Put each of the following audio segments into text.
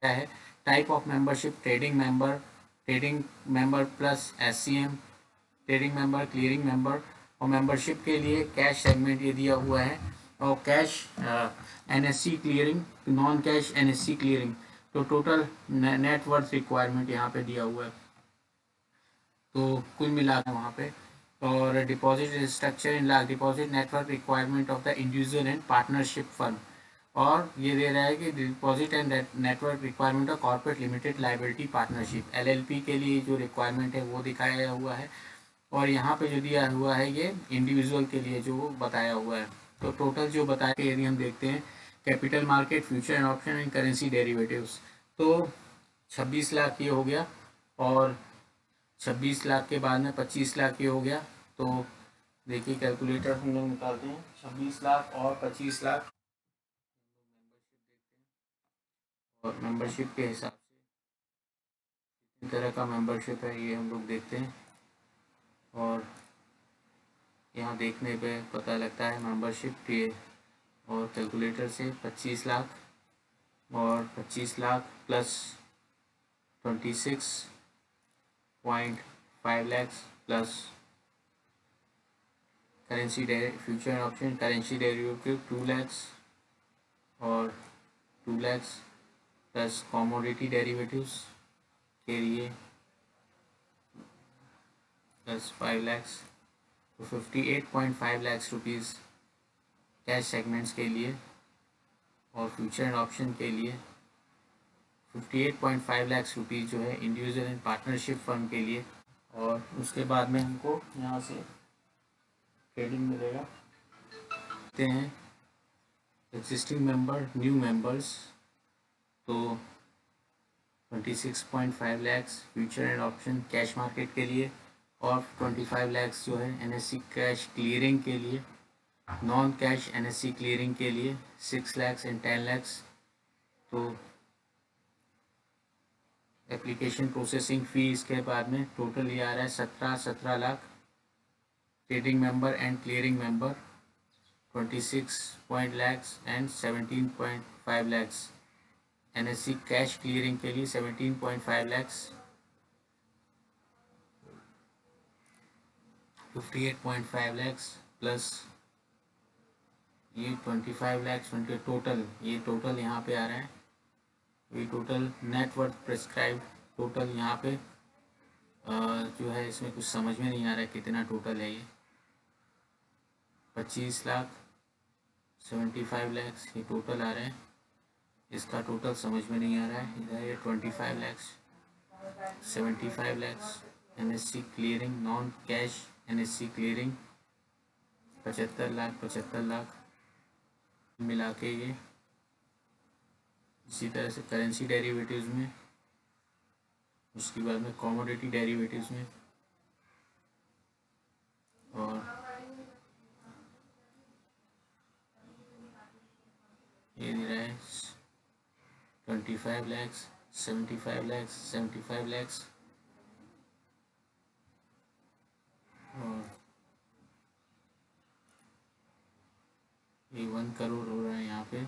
क्या है, type of membership, trading member plus SCM, trading member, clearing member. और membership के लिए कैश सेगमेंट ये दिया हुआ है, और cash NSE clearing, non cash NSE clearing. तो टोटल नेटवर्थ रिक्वायरमेंट यहाँ पे दिया हुआ है, तो कुल मिला के वहाँ पे। और deposit structure in lakh, deposit network requirement of the individual and partnership firm. और ये दे रहा है कि deposit and network requirement of corporate limited liability partnership, LLP के लिए जो रिक्वायरमेंट है वो दिखाया हुआ है। और यहाँ पे जो दिया हुआ है ये इंडिविजुअल के लिए जो बताया हुआ है। तो टोटल जो बताया, यदि हम देखते हैं capital market, future and option and currency derivatives, तो 26 लाख ये हो गया। और 26 लाख के बाद में 25 लाख ये हो गया। तो देखिए कैलकुलेटर हम लोग निकालते हैं, 26 लाख और 25 लाख, और मेंबरशिप के हिसाब से किस तरह का मेंबरशिप है ये हम लोग देखते हैं। और यहाँ देखने पे पता लगता है मेंबरशिप के, और कैलकुलेटर से 25 लाख और 25 lakh plus 26.5 lakhs plus currency future and option currency derivative 2 lakhs, और 2 लैक्स प्लस कॉमोडिटी डेरिवेटिव्स के लिए प्लस 5 लैक्स। तो 58.5 लैक्स रुपीज़ कैश सेगमेंट्स के लिए, और फ्यूचर एंड ऑप्शन के लिए 58.5 लैक्स रुपीज़ जो है इंडिविजुअल एंड पार्टनरशिप फर्म के लिए। और उसके बाद में हमको यहाँ से ट्रेडिंग मिलेगा, देखते हैं एग्जिस्टिंग मेंबर, न्यू मेंबर्स। तो 26.5 lakhs future and option cash market के लिए, और 25 लैक्स जो है NSE कैश क्लियरिंग के लिए, नॉन कैश NSE क्लियरिंग के लिए 6 लैक्स एंड 10 लैक्स। तो एप्लीकेशन प्रोसेसिंग फ़ी इसके बाद में टोटल ये आ रहा है 17 lakh. Trading member and clearing member 26 point lakhs and 17.5 lakhs. NSE cash clearing के लिए 17.5 लैक्स, 58.5 लैक्स प्लस ये 25 लैक्स, टोटल ये टोटल यहाँ पे आ रहा है। ये टोटल नेटवर्थ प्रिस्क्राइब टोटल यहाँ पे जो है इसमें कुछ समझ में नहीं आ रहा है कितना टोटल है ये। 25 लाख, 75 लैक्स ये टोटल आ रहा है, इसका टोटल समझ में नहीं आ रहा है। इधर ये 25 lakhs, 75 lakhs NSE clearing, non cash NSE clearing 75 lakh मिला के ये। इसी तरह से करेंसी डेरिवेटिव्स में, उसके बाद में कॉमोडिटी डेरिवेटिव्स में, और ये दे रहा है 25 लैक्स, 75 लैक्स, 75 लैक्स, और ये 1 करोड़ हो रहा है यहाँ पे।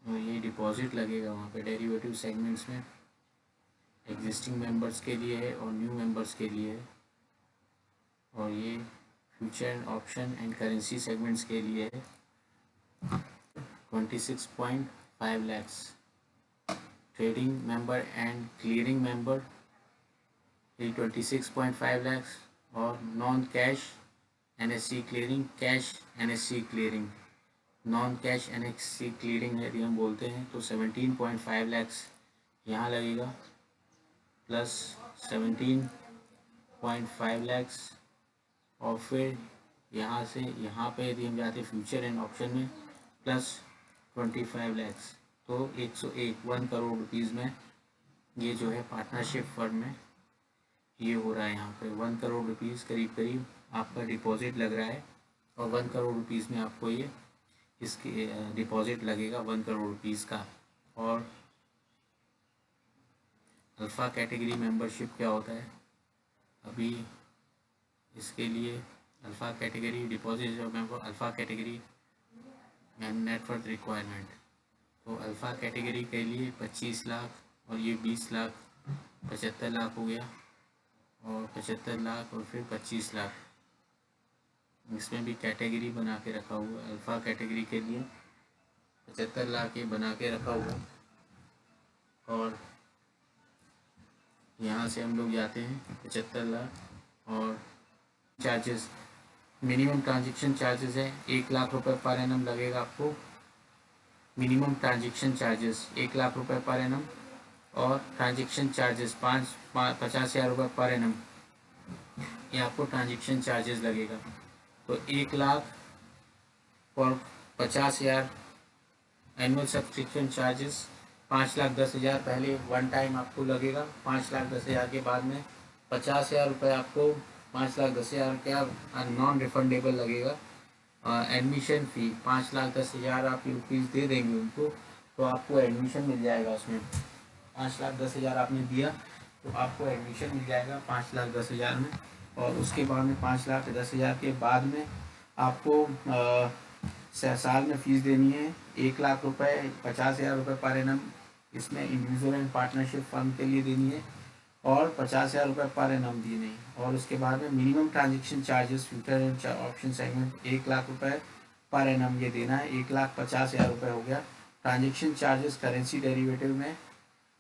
और ये डिपॉजिट लगेगा वहाँ पे डेरिवेटिव सेगमेंट्स में, एग्जिस्टिंग मेंबर्स के लिए है और न्यू मेंबर्स के लिए है। और ये future and option and currency segments के लिए है 26.5 lakhs. Trading member and clearing member ये 26.5 लैक्स, और non cash NSE clearing, cash NSE clearing, non cash NSE clearing यदि हम बोलते हैं तो 17.5 लैक्स यहाँ लगेगा, प्लस 17.5 लैक्स। और फिर यहाँ से यहाँ पे यदि हम जाते फ्यूचर एंड ऑप्शन में प्लस 25 लैक्स, तो 1 करोड़ रुपीज़ में ये जो है पार्टनरशिप फर्म में ये हो रहा है। यहाँ पे 1 करोड़ रुपीज़ करीब करीब आपका डिपॉजिट लग रहा है, और 1 करोड़ रुपीज़ में आपको ये इसके डिपॉजिट लगेगा 1 करोड़ रुपीज़ का। और अल्फ़ा कैटेगरी मेंबरशिप क्या होता है, अभी इसके लिए अल्फ़ा कैटेगरी डिपॉजिट जो member, alpha category network requirement, तो अल्फ़ा कैटेगरी के लिए 25 लाख और ये 20 लाख, 75 लाख हो गया, और 75 लाख और फिर 25 लाख। इसमें भी कैटेगरी बना के रखा हुआ है। अल्फ़ा कैटेगरी के लिए 75 लाख ये बना के रखा हुआ है। और यहाँ से हम लोग जाते हैं 75 लाख और चार्जेस, मिनिमम ट्रांजेक्शन चार्जेस है 1 लाख रुपए पर एनम लगेगा आपको। मिनिमम ट्रांजेक्शन चार्जेस 1 लाख रुपए पर एनम, और ट्रांजेक्शन चार्जेस 50,000 रुपये पर एनम, ये आपको ट्रांजेक्शन चार्जेस लगेगा। तो 1 लाख और 50,000 एनुअल सब्सक्रिप्शन चार्जेस, 5,10,000 पहले वन टाइम आपको लगेगा। 5,10,000 के बाद में 50,000 रुपये आपको 5,10,000 क्या नॉन रिफंडेबल लगेगा। एडमिशन फ़ी 5,10,000 आप रुपीज़ दे देंगे उनको तो आपको एडमिशन मिल जाएगा। उसमें 5,10,000 आपने दिया तो आपको एडमिशन मिल जाएगा 5,10,000 में। और उसके बाद में 5,10,000 के बाद में आपको साल में फ़ीस देनी है 1 लाख रुपए, 50,000 रुपये पर एनम इसमें इंडिविजुअल एंड पार्टनरशिप फर्म के लिए देनी है, और 50,000 रुपये पर एनम देने हैं। और उसके बाद में minimum transaction charges future and option segment 1 lakh रुपये पर एनम ये देना है। 1,50,000 रुपये हो गया। ट्रांजेक्शन चार्जेस करेंसी डेरिवेटिव में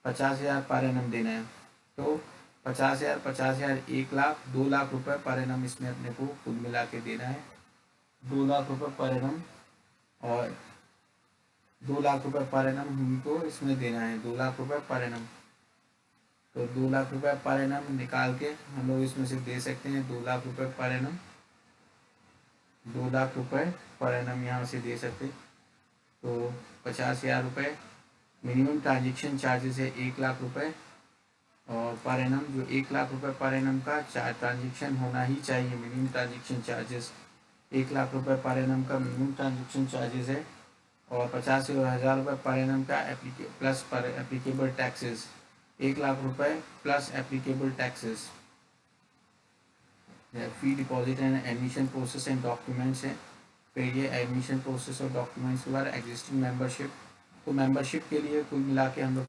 50,000 पर एनम देना है। तो 50,000 50,000 1 लाख 2 लाख रुपये पर एनम इसमें अपने को कुल मिला के देना है। 2 लाख रुपये पर एनम, और 2 लाख रुपये पर एनम हमको इसमें देना है। 2 लाख रुपये पर एनम, तो 2 लाख रुपये पर एनम निकाल के हम लोग इसमें से दे सकते हैं। 2 लाख रुपये पर एनम, 2 लाख रुपये पर एनम यहाँ से दे सकते। तो 50,000 रुपये मिनिमम ट्रांजेक्शन चार्जेस है 1 लाख रुपये, और पर एनम जो 1 लाख रुपये पर एनम का ट्रांजेक्शन होना ही चाहिए। मिनिमम ट्रांजेक्शन चार्जेस 1 लाख रुपये पर एनम का मिनिमम ट्रांजेक्शन चार्जेस है, और 50,000 रुपये पर एनम का प्लस पर एप्लीकेबल टैक्सेस 1 लाख रुपये plus applicable taxes. Fee deposit and admission process and documents है। फिर ये एडमिशन प्रोसेस और डॉक्यूमेंट्स के बाद एग्जिस्टिंग मेंबरशिप, तो मेंबरशिप के लिए कुल मिला के हम लोग